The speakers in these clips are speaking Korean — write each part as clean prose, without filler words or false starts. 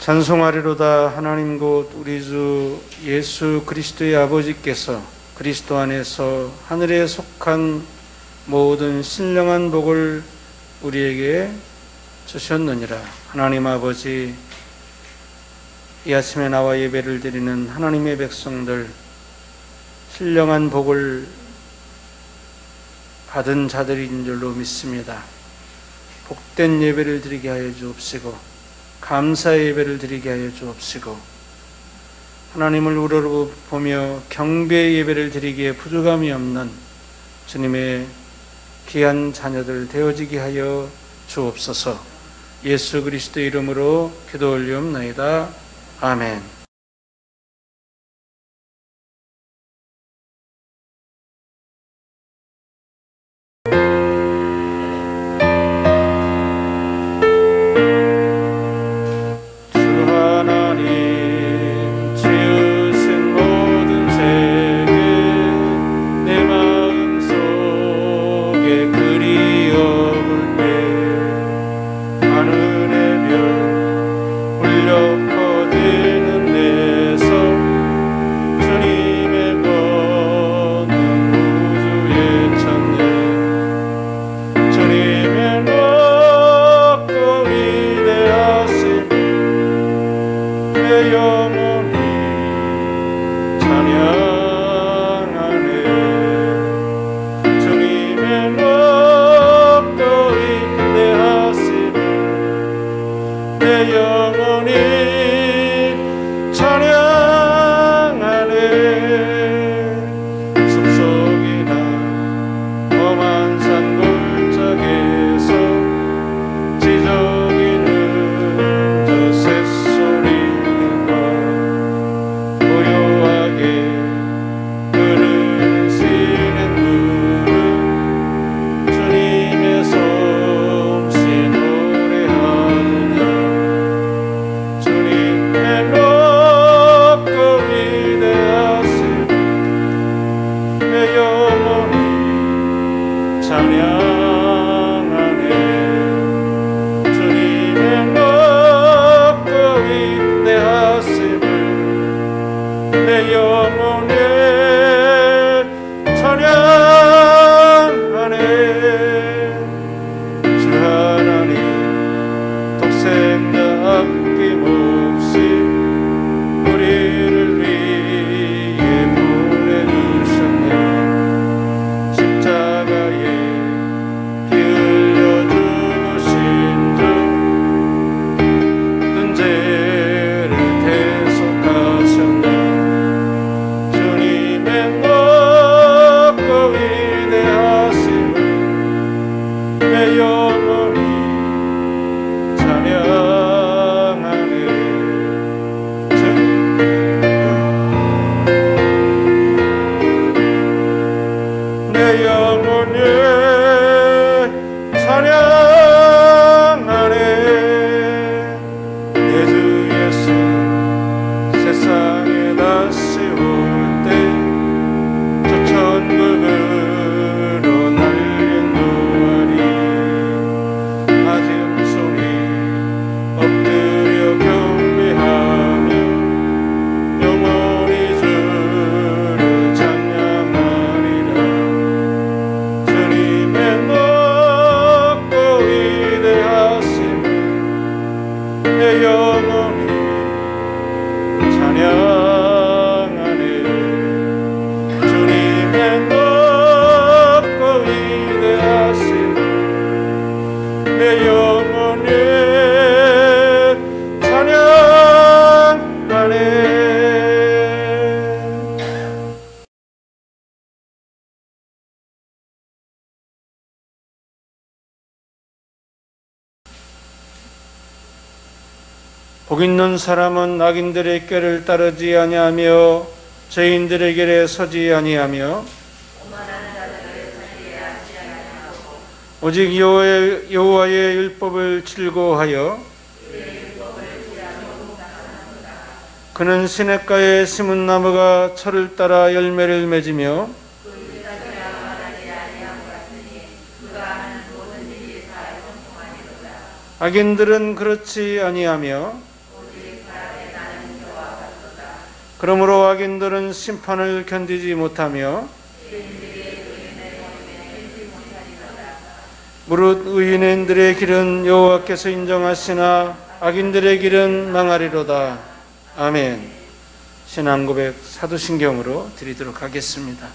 찬송하리로다. 하나님 곧 우리 주 예수 그리스도의 아버지께서 그리스도 안에서 하늘에 속한 모든 신령한 복을 우리에게 주셨느니라. 하나님 아버지, 이 아침에 나와 예배를 드리는 하나님의 백성들, 신령한 복을 받은 자들인 줄로 믿습니다. 복된 예배를 드리게 하여 주옵시고 감사의 예배를 드리게 하여 주옵시고 하나님을 우러러보며 경배의 예배를 드리기에 부족함이 없는 주님의 귀한 자녀들 되어지게 하여 주옵소서. 예수 그리스도의 이름으로 기도 올리옵나이다. 아멘. 복 있는 사람은 악인들의 꾀를 따르지 아니하며 죄인들의 길에 서지 아니하며 오직 여호와의 율법을 즐거워하여 그는 시냇가에 심은 나무가 철을 따라 열매를 맺으며 악인들은 그렇지 아니하며 그러므로 악인들은 심판을 견디지 못하며 무릇 의인들의 길은 여호와께서 인정하시나 악인들의 길은 망하리로다. 아멘. 신앙고백 사도신경으로 드리도록 하겠습니다.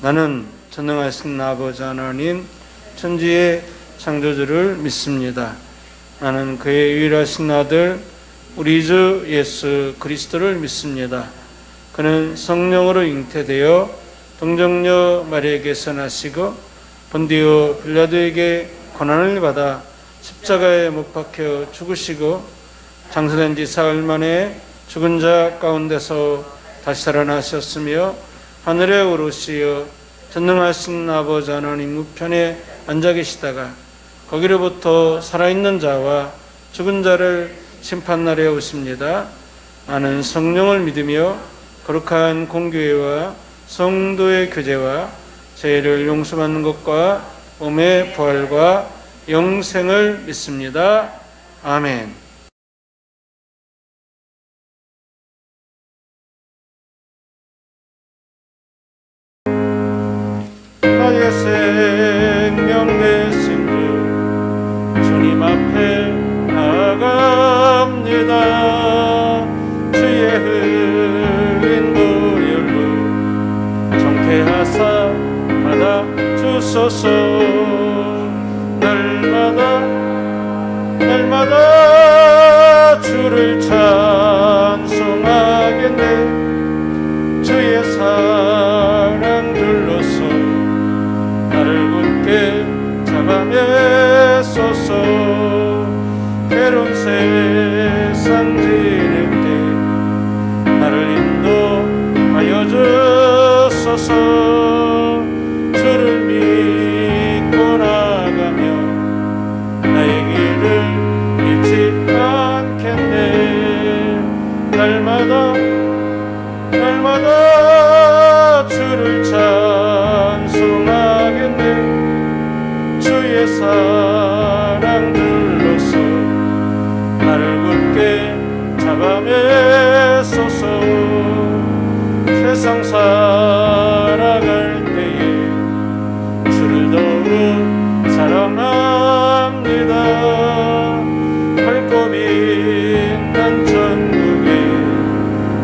나는 전능하신 아버지 하나님 천지의 창조주를 믿습니다. 나는 그의 유일하신 아들 우리 주 예수 그리스도를 믿습니다. 그는 성령으로 잉태되어 동정녀 마리아에게서 나시고 본디오 빌라도에게 고난을 받아 십자가에 못 박혀 죽으시고 장사된 지 사흘 만에 죽은 자 가운데서 다시 살아나셨으며 하늘에 오르시어 전능하신 아버지 하나님 우편에 앉아 계시다가 거기로부터 살아있는 자와 죽은 자를 심판날에 오십니다. 나는 성령을 믿으며 거룩한 공교회와 성도의 교제와 죄를 용서받는 것과 몸의 부활과 영생을 믿습니다. 아멘. 나의 생명 되신 주 주님 앞에 나아갑니다. 주의 흘린 보혈로 정케하사 받아 주소서. 날마다 주를 찬송하겠네. 주의 사랑 둘러서 나를 굳게 잡아매소서. 괴로운 세상 지낼 때 나를 인도하여 주소서. 주를 믿고 나가며 나의 길을 잃지 않겠네. 날마다 주를 찬송하겠네. 주의 사랑 둘러서 나를 굳게 잡아매소서. 세상 살아갈 때에 주를 더욱 사랑합니다. 밝고 빛난 천국에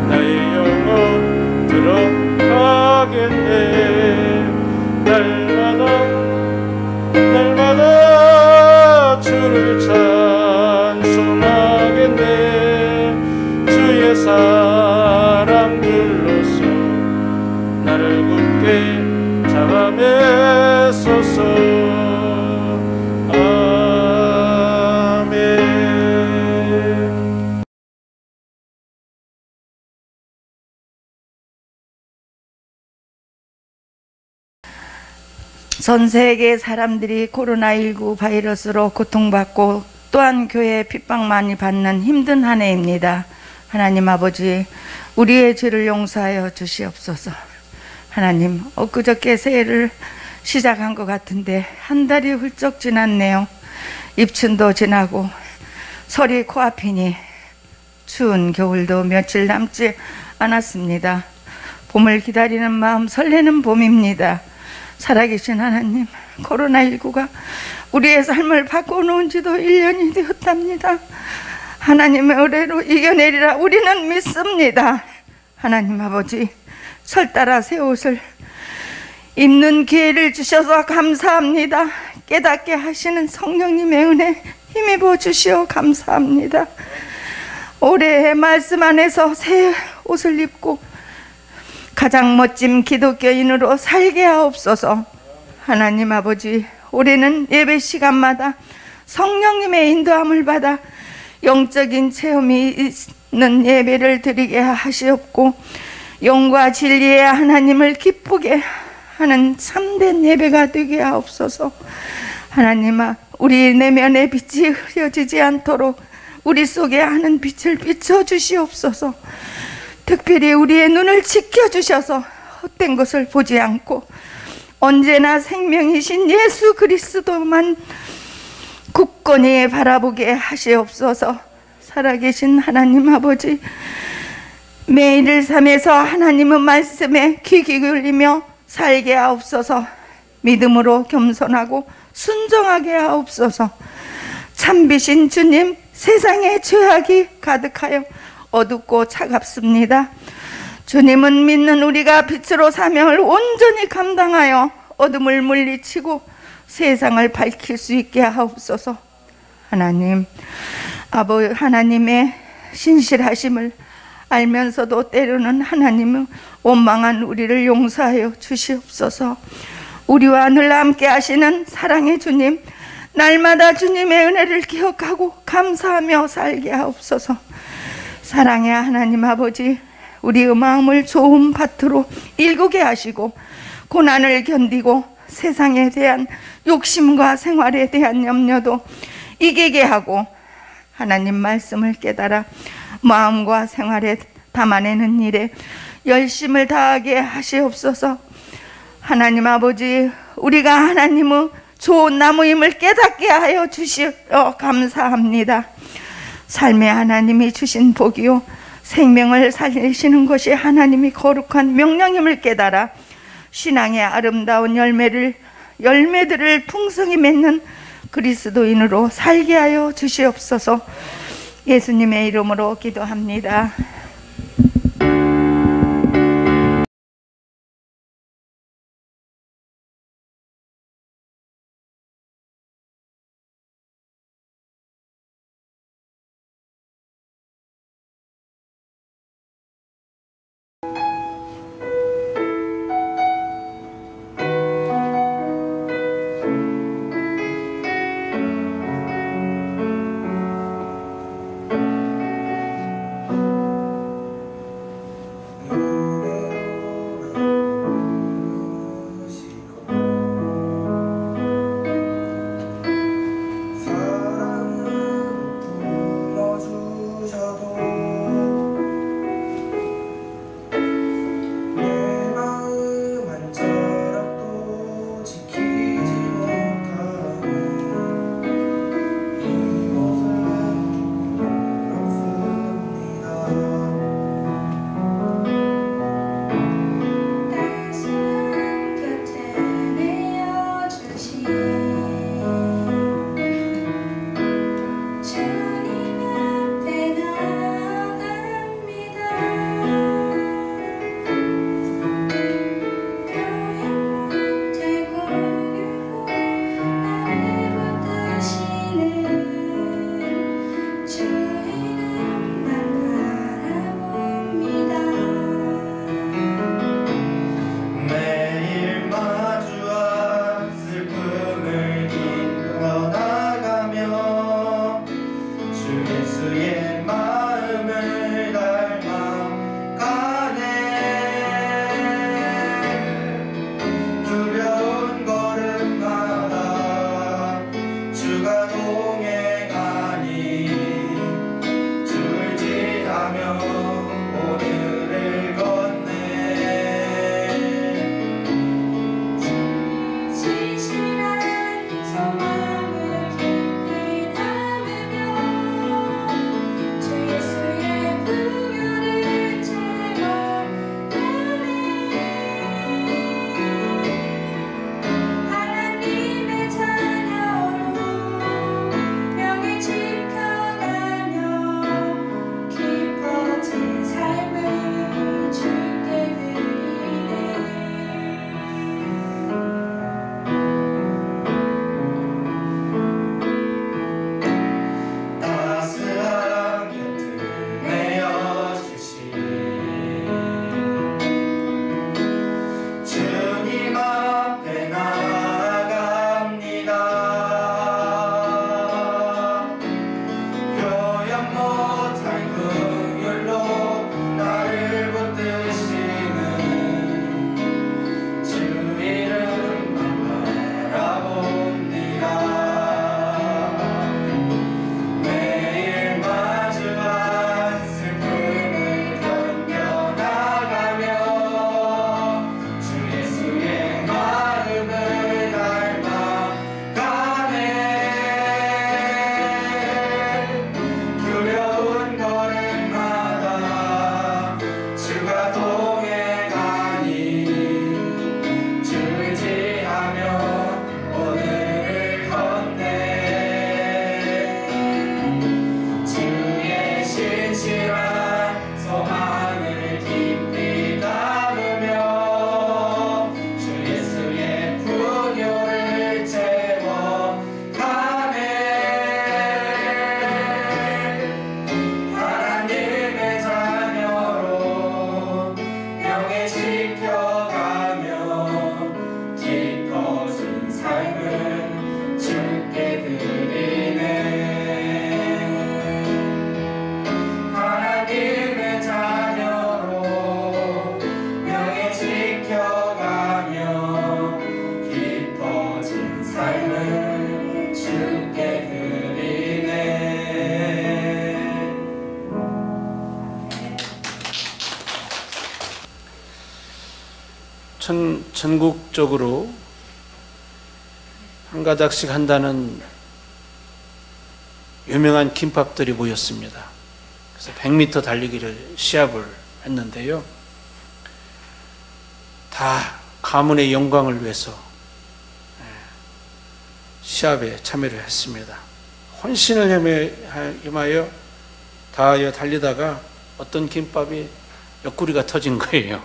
나의 영혼 들어가겠네. 날마다 주를 찬송하겠네. 주의 사랑 둘러서 나를 굳게 잡아매소서. 아멘. 전 세계 사람들이 코로나19 바이러스로 고통받고 또한 교회에 핍박 많이 받는 힘든 한 해입니다. 하나님 아버지, 우리의 죄를 용서하여 주시옵소서. 하나님, 엊그저께 새해를 시작한 것 같은데 한 달이 훌쩍 지났네요. 입춘도 지나고 설이 코앞이니 추운 겨울도 며칠 남지 않았습니다. 봄을 기다리는 마음 설레는 봄입니다. 살아계신 하나님, 코로나19가 우리의 삶을 바꿔놓은 지도 1년이 되었답니다. 하나님의 은혜로 이겨내리라 우리는 믿습니다. 하나님 아버지, 설 따라 새 옷을 입는 기회를 주셔서 감사합니다. 깨닫게 하시는 성령님의 은혜 힘입어 주시어 감사합니다. 올해의 말씀 안에서 새 옷을 입고 가장 멋진 기독교인으로 살게 하옵소서. 하나님 아버지, 올해는 예배 시간마다 성령님의 인도함을 받아 영적인 체험이 있는 예배를 드리게 하시옵고 영과 진리의 하나님을 기쁘게 하는 참된 예배가 되게 하옵소서. 하나님아, 우리 내면의 빛이 흐려지지 않도록 우리 속에 하는 빛을 비춰주시옵소서. 특별히 우리의 눈을 지켜주셔서 헛된 것을 보지 않고 언제나 생명이신 예수 그리스도만 굳건히 바라보게 하시옵소서. 살아계신 하나님 아버지, 매일을 삶에서 하나님의 말씀에 귀 기울이며 살게 하옵소서. 믿음으로 겸손하고 순종하게 하옵소서. 참비신 주님, 세상에 죄악이 가득하여 어둡고 차갑습니다. 주님은 믿는 우리가 빛으로 사명을 온전히 감당하여 어둠을 물리치고 세상을 밝힐 수 있게 하옵소서. 하나님, 하나님의 신실하심을 알면서도 때로는 하나님은 원망한 우리를 용서하여 주시옵소서. 우리와 늘 함께 하시는 사랑의 주님, 날마다 주님의 은혜를 기억하고 감사하며 살게 하옵소서. 사랑의 하나님 아버지, 우리의 마음을 좋은 밭으로 일구게 하시고 고난을 견디고 세상에 대한 욕심과 생활에 대한 염려도 이기게 하고 하나님 말씀을 깨달아 마음과 생활에 담아내는 일에 열심을 다하게 하시옵소서. 하나님 아버지, 우리가 하나님의 좋은 나무임을 깨닫게 하여 주시어 감사합니다. 삶의 하나님이 주신 복이요 생명을 살리시는 것이 하나님이 거룩한 명령임을 깨달아 신앙의 아름다운 열매들을 풍성히 맺는 그리스도인으로 살게 하여 주시옵소서. 예수님의 이름으로 기도합니다. 전국적으로 한 가닥씩 한다는 유명한 김밥들이 모였습니다. 그래서 100m 달리기를 시합을 했는데요. 다 가문의 영광을 위해서 시합에 참여를 했습니다. 헌신을 힘하여 다하여 달리다가 어떤 김밥이 옆구리가 터진 거예요.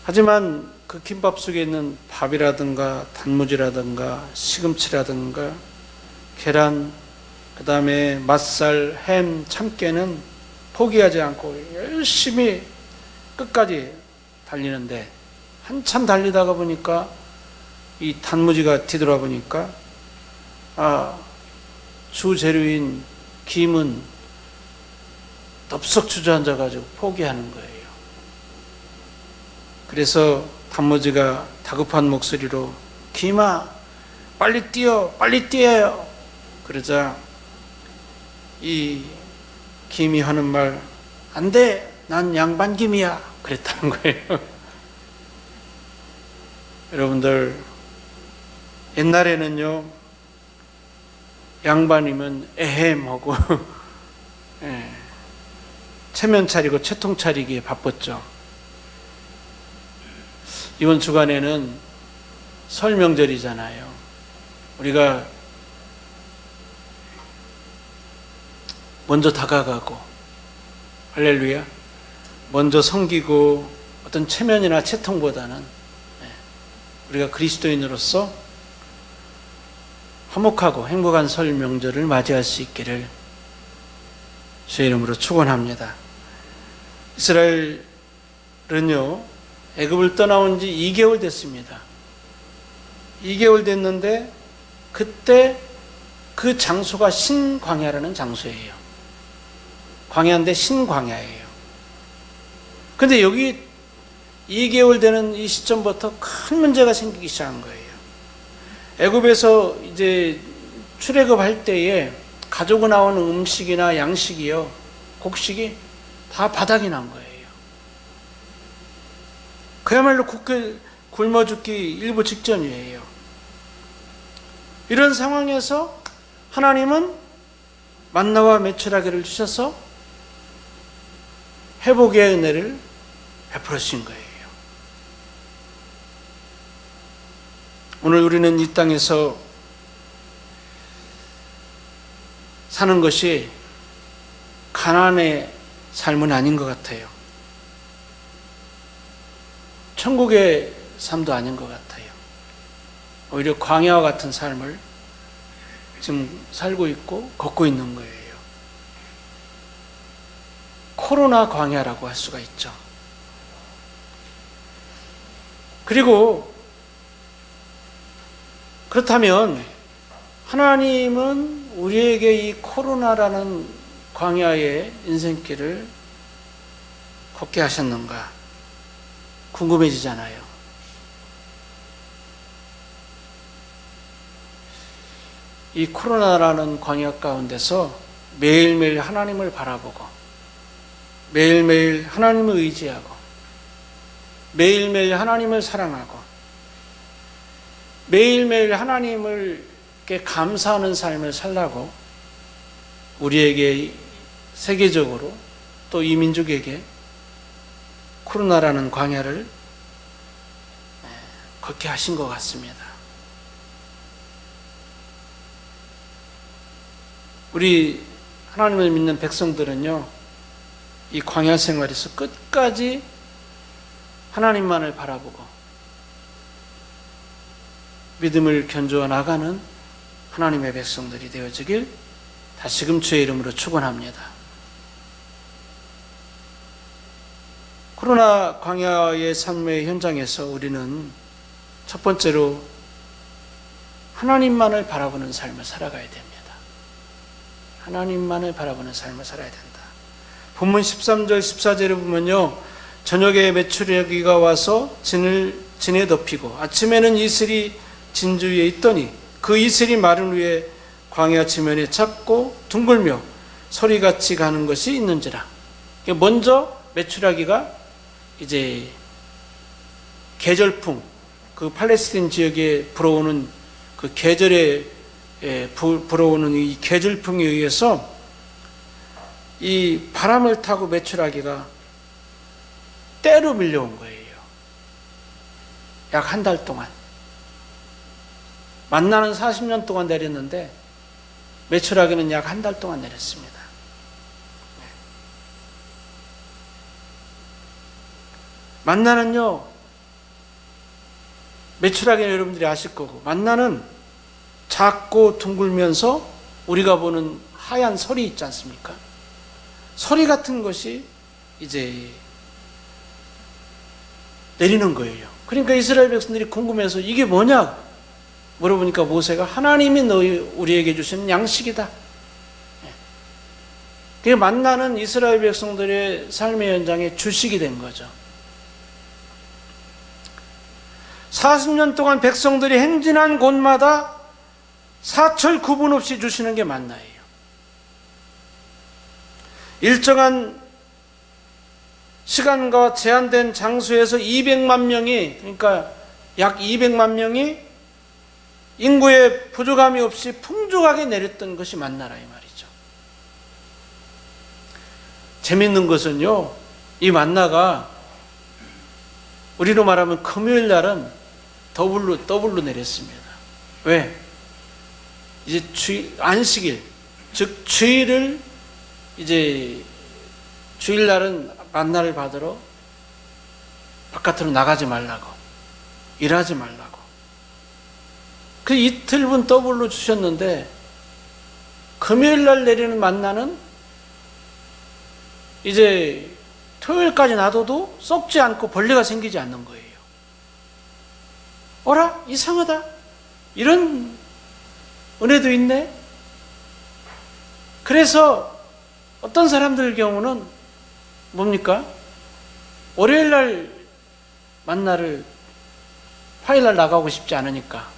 하지만 그 김밥 속에 있는 밥이라든가 단무지라든가 시금치라든가 계란, 그 다음에 맛살, 햄, 참깨는 포기하지 않고 열심히 끝까지 달리는데 한참 달리다가 보니까 이 단무지가 뒤돌아보니까 주재료인 김은 덥석 주저앉아가지고 포기하는 거예요. 그래서 단무지가 다급한 목소리로 김아 빨리 뛰어 빨리 뛰어요. 그러자 이 김이 하는 말 안 돼 난 양반김이야 그랬다는 거예요. 여러분들 옛날에는요 양반이면 에헴 하고 체면 차리고 채통 차리기에 바빴죠. 이번 주간에는 설 명절이잖아요. 우리가 먼저 다가가고 할렐루야 먼저 섬기고 어떤 체면이나 채통보다는 우리가 그리스도인으로서 화목하고 행복한 설 명절을 맞이할 수 있기를 주의 이름으로 축원합니다. 이스라엘은요 애굽을 떠나온 지 2개월 됐습니다. 2개월 됐는데 그때 그 장소가 신광야라는 장소예요. 광야인데 신광야예요. 근데 여기 2개월 되는 이 시점부터 큰 문제가 생기기 시작한 거예요. 애굽에서 이제 출애굽할 때에 가지고 나오는 음식이나 양식이요, 곡식이 다 바닥이 난 거예요. 그야말로 굶어 죽기 일부 직전이에요. 이런 상황에서 하나님은 만나와 메추라기를 주셔서 회복의 은혜를 베풀어 주신 거예요. 오늘 우리는 이 땅에서 사는 것이 가난의 삶은 아닌 것 같아요. 천국의 삶도 아닌 것 같아요. 오히려 광야와 같은 삶을 지금 살고 있고 걷고 있는 거예요. 코로나 광야라고 할 수가 있죠. 그리고 그렇다면 하나님은 우리에게 이 코로나라는 광야의 인생길을 걷게 하셨는가 궁금해지잖아요. 이 코로나라는 광야 가운데서 매일매일 하나님을 바라보고 매일매일 하나님을 의지하고 매일매일 하나님을 사랑하고 매일매일 하나님께 감사하는 삶을 살라고 우리에게 세계적으로 또 이 민족에게 코로나라는 광야를 걷게 하신 것 같습니다. 우리 하나님을 믿는 백성들은요, 이 광야 생활에서 끝까지 하나님만을 바라보고 믿음을 견주어 나가는 하나님의 백성들이 되어지길 다시금 주의 이름으로 축원합니다. 코로나 광야의 삶의 현장에서 우리는 첫 번째로 하나님만을 바라보는 삶을 살아가야 됩니다. 하나님만을 바라보는 삶을 살아야 된다. 본문 13절 14절에 보면요, 저녁에 메추라기가 와서 진에 덮이고 아침에는 이슬이 진주 위에 있더니 그 이슬이 마른 위에 광야 지면에 작고 둥글며 소리같이 가는 것이 있는지라. 먼저 메추라기가 이제 계절풍, 그 팔레스타인 지역에 불어오는 그 계절에 불어오는 이 계절풍에 의해서 이 바람을 타고 메추라기가 때로 밀려온 거예요. 약 한 달 동안. 만나는 40년 동안 내렸는데 메추라기는 약 한 달 동안 내렸습니다. 만나는요, 메추라기는 여러분들이 아실 거고, 만나는 작고 둥글면서 우리가 보는 하얀 설이 있지 않습니까? 서리 같은 것이 이제 내리는 거예요. 그러니까 이스라엘 백성들이 궁금해서 이게 뭐냐 물어보니까 모세가 하나님이 우리에게 주시는 양식이다. 그게 만나는 이스라엘 백성들의 삶의 현장에 주식이 된 거죠. 40년 동안 백성들이 행진한 곳마다 사철 구분 없이 주시는 게 만나예요. 일정한 시간과 제한된 장소에서 200만 명이, 그러니까 약 200만 명이 인구의 부족함이 없이 풍족하게 내렸던 것이 만나라 이 말이죠. 재밌는 것은요, 이 만나가 우리로 말하면 금요일 날은 더블로 내렸습니다. 왜? 이제 안식일, 즉 주일을 이제 주일날은 만나를 받으러 바깥으로 나가지 말라고, 일하지 말라고. 그 이틀분 더블로 주셨는데 금요일날 내리는 만나는 이제 토요일까지 놔둬도 썩지 않고 벌레가 생기지 않는 거예요. 어라? 이상하다. 이런 은혜도 있네. 그래서 어떤 사람들 경우는 뭡니까? 월요일날 만나를 화요일날 나가고 싶지 않으니까,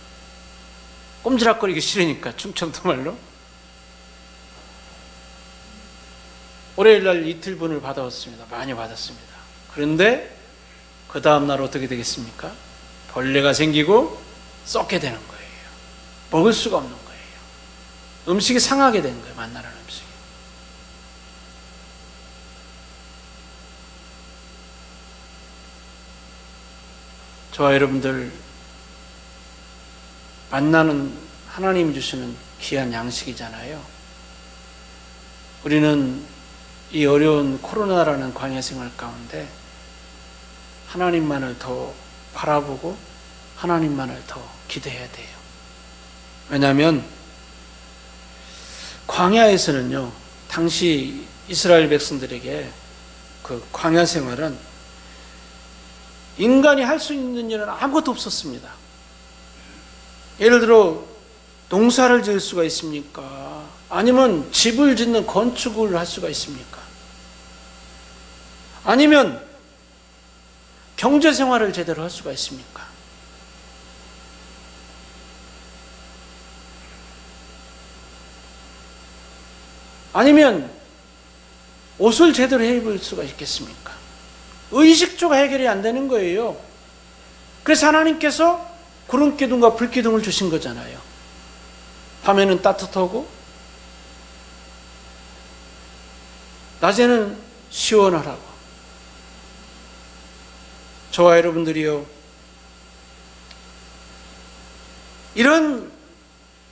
꼼지락거리기 싫으니까, 충청도 말로 월요일날 이틀분을 받아왔습니다. 많이 받았습니다. 그런데 그 다음날 어떻게 되겠습니까? 벌레가 생기고 썩게 되는 거예요. 먹을 수가 없는 거예요. 음식이 상하게 되는 거예요. 만나는 음식이. 저와 여러분들, 만나는 하나님이 주시는 귀한 양식이잖아요. 우리는 이 어려운 코로나라는 광야 생활 가운데 하나님만을 더 바라보고 하나님만을 더 기대해야 돼요. 왜냐하면 광야에서는요, 당시 이스라엘 백성들에게 그 광야 생활은 인간이 할 수 있는 일은 아무것도 없었습니다. 예를 들어 농사를 지을 수가 있습니까? 아니면 집을 짓는 건축을 할 수가 있습니까? 아니면 경제 생활을 제대로 할 수가 있습니까? 아니면 옷을 제대로 입을 수가 있겠습니까? 의식주가 해결이 안 되는 거예요. 그래서 하나님께서 구름기둥과 불기둥을 주신 거잖아요. 밤에는 따뜻하고 낮에는 시원하라고. 저와 여러분들이요, 이런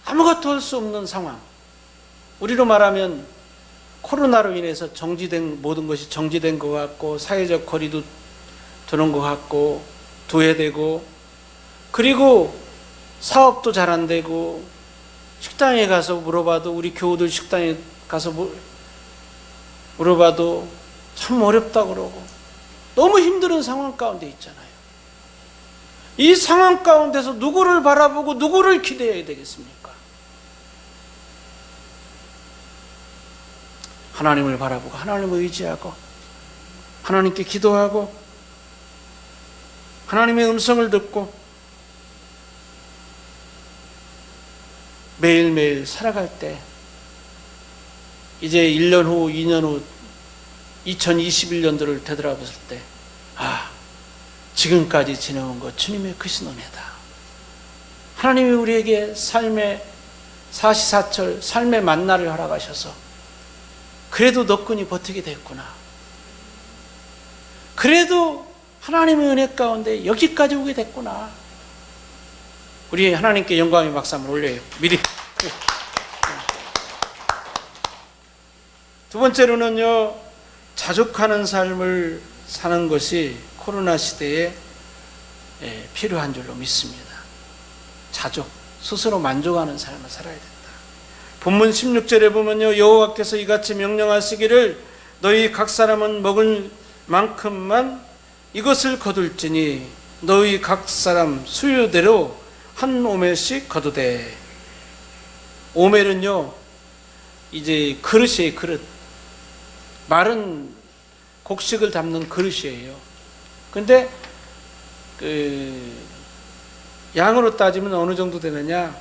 아무것도 할 수 없는 상황, 우리로 말하면 코로나로 인해서 정지된, 모든 것이 정지된 것 같고, 사회적 거리도 두는 것 같고, 두해되고, 그리고 사업도 잘 안 되고, 식당에 가서 물어봐도, 우리 교우들 식당에 가서 물어봐도 참 어렵다 그러고, 너무 힘든 상황 가운데 있잖아요. 이 상황 가운데서 누구를 바라보고 누구를 기대해야 되겠습니까? 하나님을 바라보고 하나님을 의지하고 하나님께 기도하고 하나님의 음성을 듣고 매일매일 살아갈 때, 이제 1년 후, 2년 후 2021년도를 되돌아봤을 때, 지금까지 지내온 것 주님의 크신 은혜다. 하나님이 우리에게 삶의 사시사철, 삶의 만나를 허락하셔서 그래도 너끈히 버티게 됐구나. 그래도 하나님의 은혜 가운데 여기까지 오게 됐구나. 우리 하나님께 영광의 박수 한번 올려요. 미리. 두 번째로는요, 자족하는 삶을 사는 것이 코로나 시대에 필요한 줄로 믿습니다. 자족, 스스로 만족하는 삶을 살아야 된다. 본문 16절에 보면요, 여호와께서 이같이 명령하시기를 너희 각 사람은 먹을 만큼만 이것을 거둘지니 너희 각 사람 수요대로 한 오멜씩 거두되. 오멜은요, 이제 그릇이에요. 그릇. 마른 곡식을 담는 그릇이에요. 근데 양으로 따지면 어느 정도 되느냐?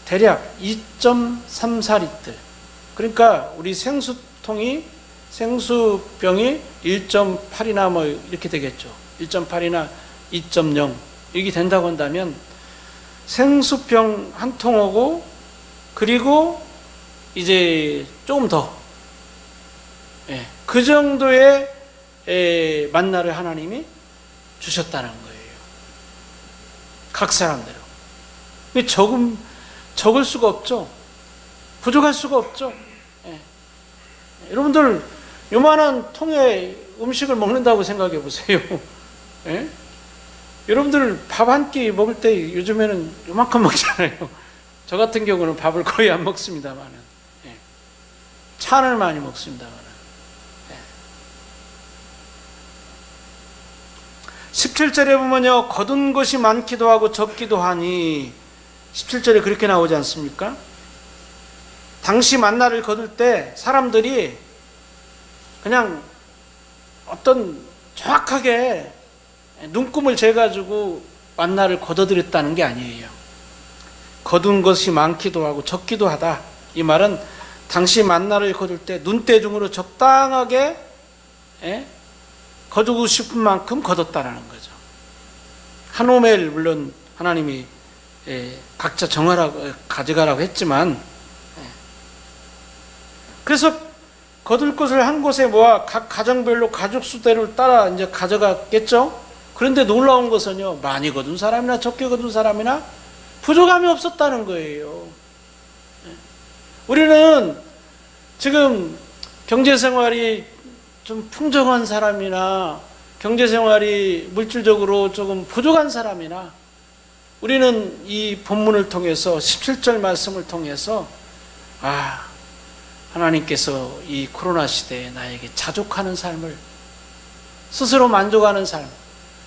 대략 2.34리터. 그러니까 우리 생수병이 1.8이나 뭐 이렇게 되겠죠. 1.8이나 2.0 이게 된다고 한다면 생수병 한 통하고 그리고 이제 조금 더 그 정도의 만나를 하나님이 주셨다는 거예요. 각 사람대로. 적을 수가 없죠. 부족할 수가 없죠. 여러분들 요만한 통에 음식을 먹는다고 생각해 보세요. 여러분들 밥 한 끼 먹을 때 요즘에는 요만큼 먹잖아요. 저 같은 경우는 밥을 거의 안 먹습니다만은, 찬을 많이 먹습니다만은. 17절에 보면요, 거둔 것이 많기도 하고 적기도 하니, 17절에 그렇게 나오지 않습니까? 당시 만나를 거둘 때 사람들이 그냥 어떤 정확하게 눈금을 재가지고 만나를 거둬들였다는 게 아니에요. 거둔 것이 많기도 하고 적기도 하다. 이 말은 당시 만나를 거둘 때 눈대중으로 적당하게 거두고 싶은 만큼 거뒀다라는 거죠. 한 오멜 물론 하나님이 각자 가져가라고 했지만, 그래서 거둘 것을 한 곳에 모아 각 가정별로 가족 수대를 따라 이제 가져갔겠죠. 그런데 놀라운 것은요, 많이 거둔 사람이나 적게 거둔 사람이나 부족함이 없었다는 거예요. 우리는 지금 경제생활이 좀 풍족한 사람이나 경제생활이 물질적으로 조금 부족한 사람이나 우리는 이 본문을 통해서 17절 말씀을 통해서 하나님께서 이 코로나 시대에 나에게 자족하는 삶을, 스스로 만족하는 삶,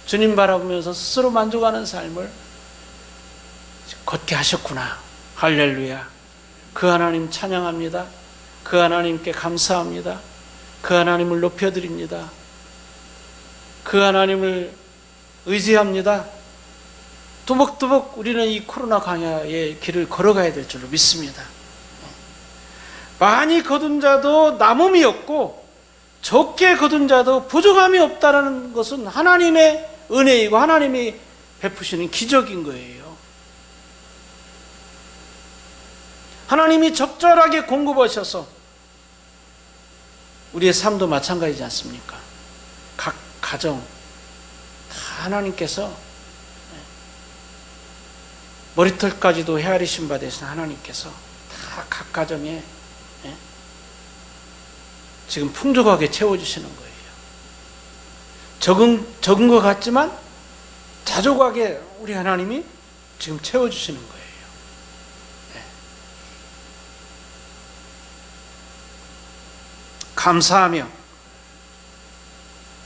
주님 바라보면서 스스로 만족하는 삶을 걷게 하셨구나. 할렐루야. 그 하나님 찬양합니다. 그 하나님께 감사합니다. 그 하나님을 높여드립니다. 그 하나님을 의지합니다. 두벅두벅 우리는 이 코로나 광야의 길을 걸어가야 될 줄로 믿습니다. 많이 거둔 자도 남음이 없고 적게 거둔 자도 부족함이 없다는 것은 하나님의 은혜이고 하나님이 베푸시는 기적인 거예요. 하나님이 적절하게 공급하셔서 우리의 삶도 마찬가지지 않습니까? 각 가정 다 하나님께서 머리털까지도 헤아리신 바 되신 하나님께서 다 각 가정에 지금 풍족하게 채워주시는 거예요. 적은 것 같지만 자족하게 우리 하나님이 지금 채워주시는 거예요. 감사하며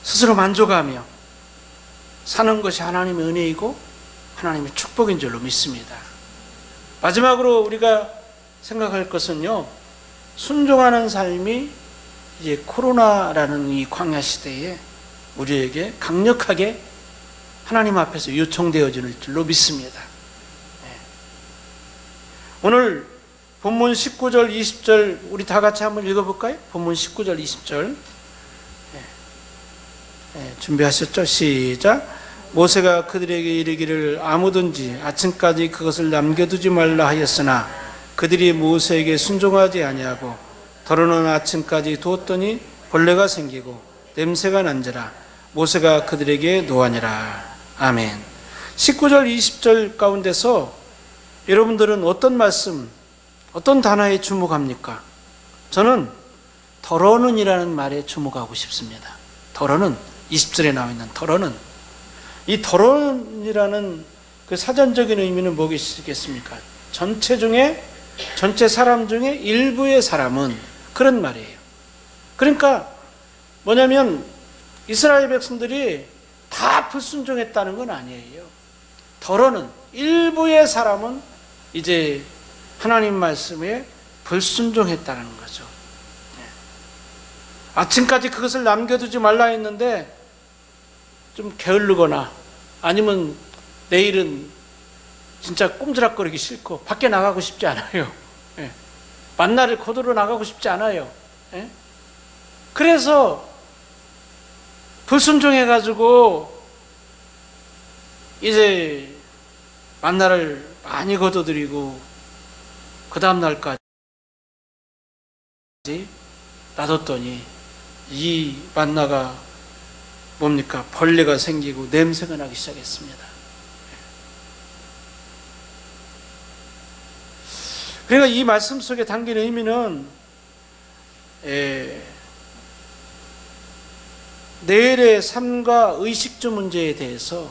스스로 만족하며 사는 것이 하나님의 은혜이고 하나님의 축복인 줄로 믿습니다. 마지막으로 우리가 생각할 것은요, 순종하는 삶이 이제 코로나라는 이 광야 시대에 우리에게 강력하게 하나님 앞에서 요청되어질 줄로 믿습니다. 오늘 본문 19절 20절 우리 다 같이 한번 읽어볼까요? 본문 19절 20절 준비하셨죠? 시작. 모세가 그들에게 이르기를 아무든지 아침까지 그것을 남겨두지 말라 하였으나 그들이 모세에게 순종하지 아니하고 더러는 아침까지 두었더니 벌레가 생기고 냄새가 난지라 모세가 그들에게 노하니라. 아멘. 19절 20절 가운데서 여러분들은 어떤 말씀, 어떤 단어에 주목합니까? 저는 더러는 이라는 말에 주목하고 싶습니다. 더러는 20절에 나와 있는 더러는, 이 더러는이라는 그 사전적인 의미는 뭐겠습니까? 전체 사람 중에 일부의 사람은, 그런 말이에요. 그러니까 뭐냐면 이스라엘 백성들이 다 불순종했다는 건 아니에요. 더러는 일부의 사람은 이제 하나님 말씀에 불순종했다는 거죠. 아침까지 그것을 남겨두지 말라 했는데 좀 게을르거나 아니면 내일은 진짜 꼼지락거리기 싫고 밖에 나가고 싶지 않아요. 만나를 거두러 나가고 싶지 않아요. 그래서 불순종해가지고 이제 만나를 많이 거둬들이고 그 다음 날까지 놔뒀더니 이 만나가 뭡니까? 벌레가 생기고 냄새가 나기 시작했습니다. 그러니까 이 말씀 속에 담긴 의미는 내일의 삶과 의식주 문제에 대해서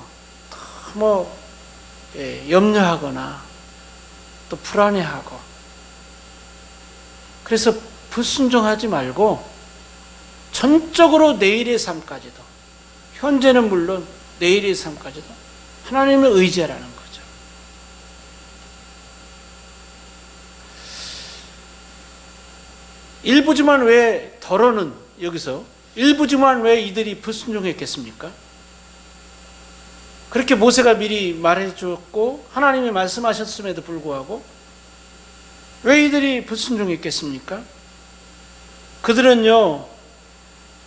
너무 염려하거나 또 불안해하고, 그래서 불순종하지 말고 전적으로 내일의 삶까지도, 현재는 물론 내일의 삶까지도 하나님을 의지하라는 거죠. 일부지만 왜 더러는 여기서 일부지만 왜 이들이 불순종했겠습니까? 그렇게 모세가 미리 말해주었고 하나님이 말씀하셨음에도 불구하고 왜 이들이 불순종했겠습니까? 그들은요,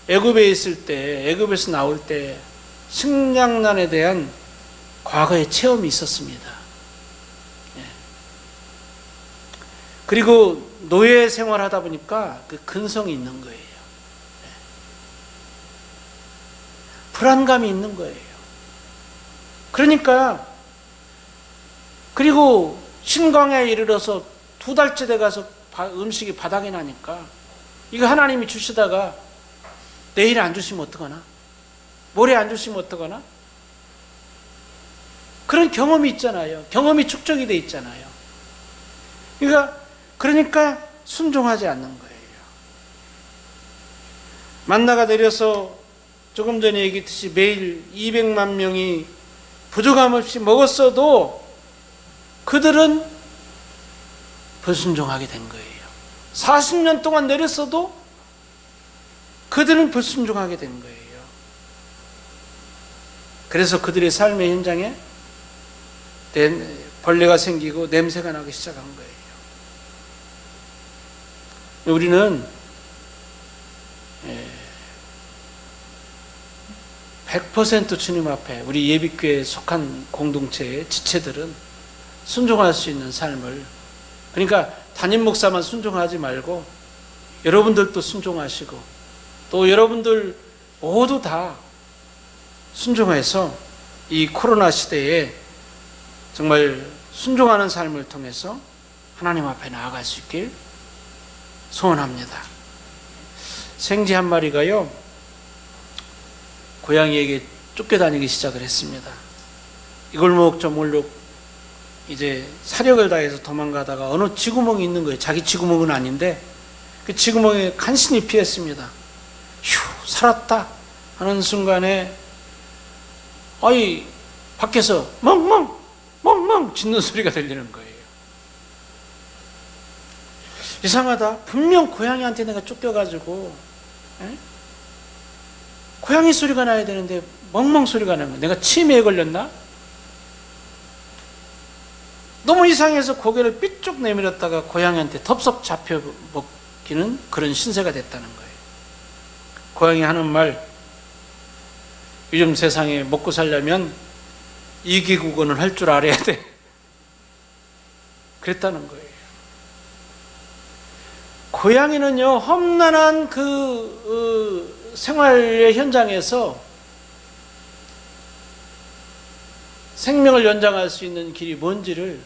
애굽에 있을 때, 애굽에서 나올 때 식량난에 대한 과거의 체험이 있었습니다. 그리고 노예 생활하다 보니까 그 근성이 있는 거예요. 불안감이 있는 거예요. 그러니까, 그리고 신광야에 이르러서 2달째 돼가서 음식이 바닥이 나니까 이거 하나님이 주시다가 내일 안 주시면 어떡하나? 모레 안 주시면 어떡하나? 그런 경험이 있잖아요. 경험이 축적이 돼 있잖아요. 그러니까 순종하지 않는 거예요. 만나가 내려서 조금 전에 얘기했듯이 매일 200만 명이 부족함 없이 먹었어도 그들은 불순종하게 된 거예요. 40년 동안 내렸어도 그들은 불순종하게 된 거예요. 그래서 그들의 삶의 현장에 벌레가 생기고 냄새가 나기 시작한 거예요. 우리는 100% 주님 앞에 우리 예비교회에 속한 공동체의 지체들은 순종할 수 있는 삶을, 그러니까 담임 목사만 순종하지 말고 여러분들도 순종하시고 또 여러분들 모두 다 순종해서 이 코로나 시대에 정말 순종하는 삶을 통해서 하나님 앞에 나아갈 수 있길 소원합니다. 생쥐 한 마리가요, 고양이에게 쫓겨다니기 시작을 했습니다. 이 골목 저 골목 이제 사력을 다해서 도망가다가 어느 쥐구멍이 있는 거예요. 자기 쥐구멍은 아닌데 그 쥐구멍에 간신히 피했습니다. 휴, 살았다 하는 순간에 밖에서 멍멍 멍멍 짖는 소리가 들리는 거예요. 이상하다. 분명 고양이한테 내가 쫓겨가지고 고양이 소리가 나야 되는데 멍멍 소리가 나는 거야. 내가 치매에 걸렸나? 너무 이상해서 고개를 삐쭉 내밀었다가 고양이한테 덥석 잡혀 먹기는 그런 신세가 됐다는 거예요. 고양이 하는 말, 요즘 세상에 먹고 살려면 이기국어는 할 줄 알아야 돼. 그랬다는 거예요. 고양이는요, 험난한 그 생활의 현장에서 생명을 연장할 수 있는 길이 뭔지를,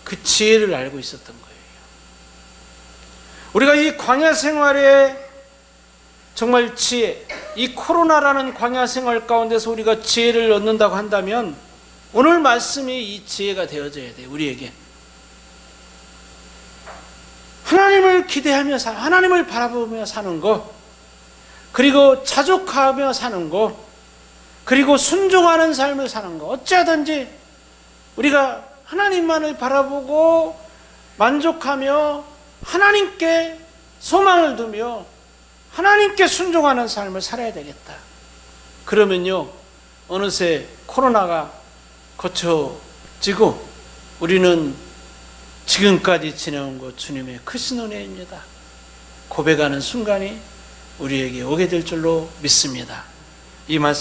그 지혜를 알고 있었던 거예요. 우리가 이 광야 생활에 정말 지혜, 이 코로나라는 광야 생활 가운데서 우리가 지혜를 얻는다고 한다면 오늘 말씀이 이 지혜가 되어져야 돼요. 우리에게 하나님을 기대하며 하나님을 바라보며 사는 것, 그리고 자족하며 사는 것, 그리고 순종하는 삶을 사는 것. 어찌하든지 우리가 하나님만을 바라보고 만족하며 하나님께 소망을 두며 하나님께 순종하는 삶을 살아야 되겠다. 그러면요, 어느새 코로나가 거쳐지고 우리는 지금까지 지내온 것 주님의 크신 은혜입니다 고백하는 순간이 우리에게 오게 될 줄로 믿습니다. 이 말씀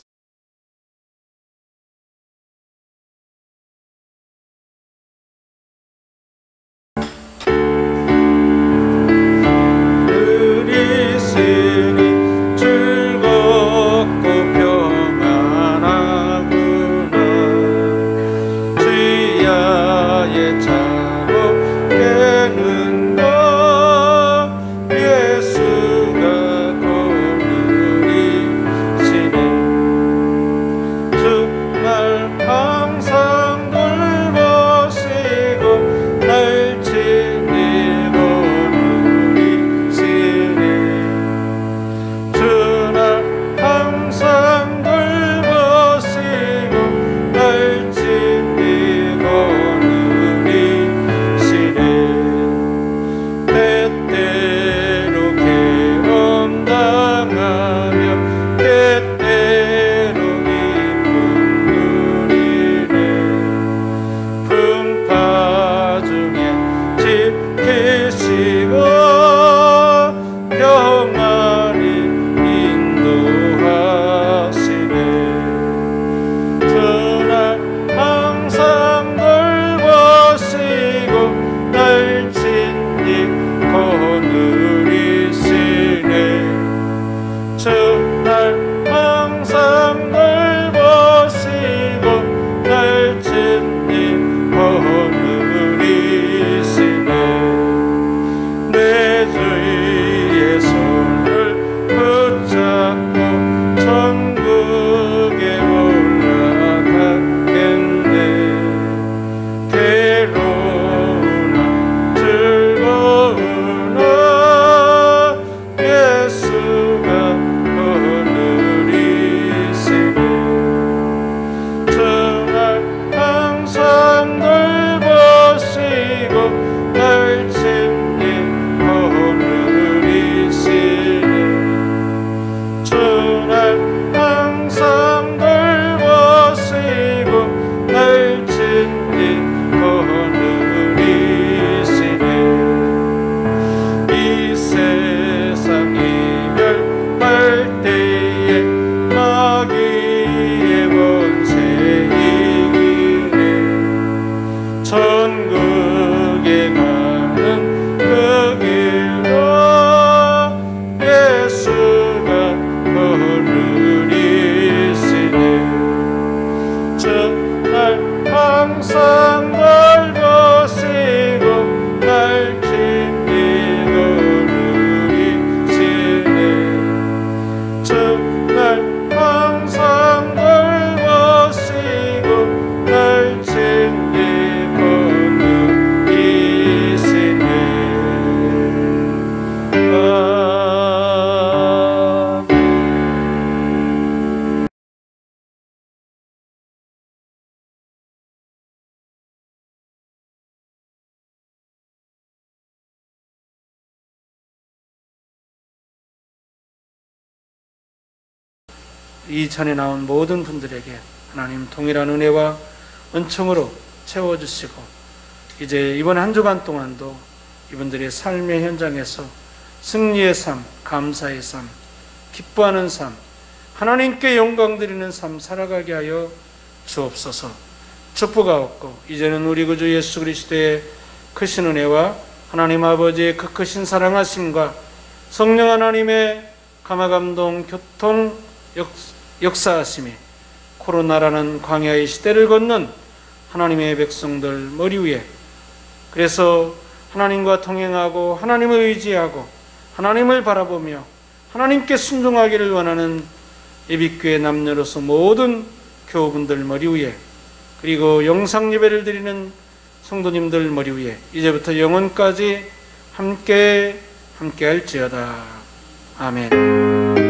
이전에 나온 모든 분들에게 하나님 동일한 은혜와 은총으로 채워주시고 이제 이번 한 주간 동안도 이분들의 삶의 현장에서 승리의 삶, 감사의 삶, 기뻐하는 삶, 하나님께 영광 드리는 삶 살아가게 하여 주옵소서. 축복하옵고 이제는 우리 구주 예수 그리스도의 크신 은혜와 하나님 아버지의 그 크신 사랑하심과 성령 하나님의 감화감동 교통 역사하심이 코로나라는 광야의 시대를 걷는 하나님의 백성들 머리 위에, 그래서 하나님과 동행하고 하나님을 의지하고 하나님을 바라보며 하나님께 순종하기를 원하는 예비교회 남녀로서 모든 교우분들 머리 위에, 그리고 영상 예배를 드리는 성도님들 머리 위에 이제부터 영원까지 함께 할지어다. 아멘.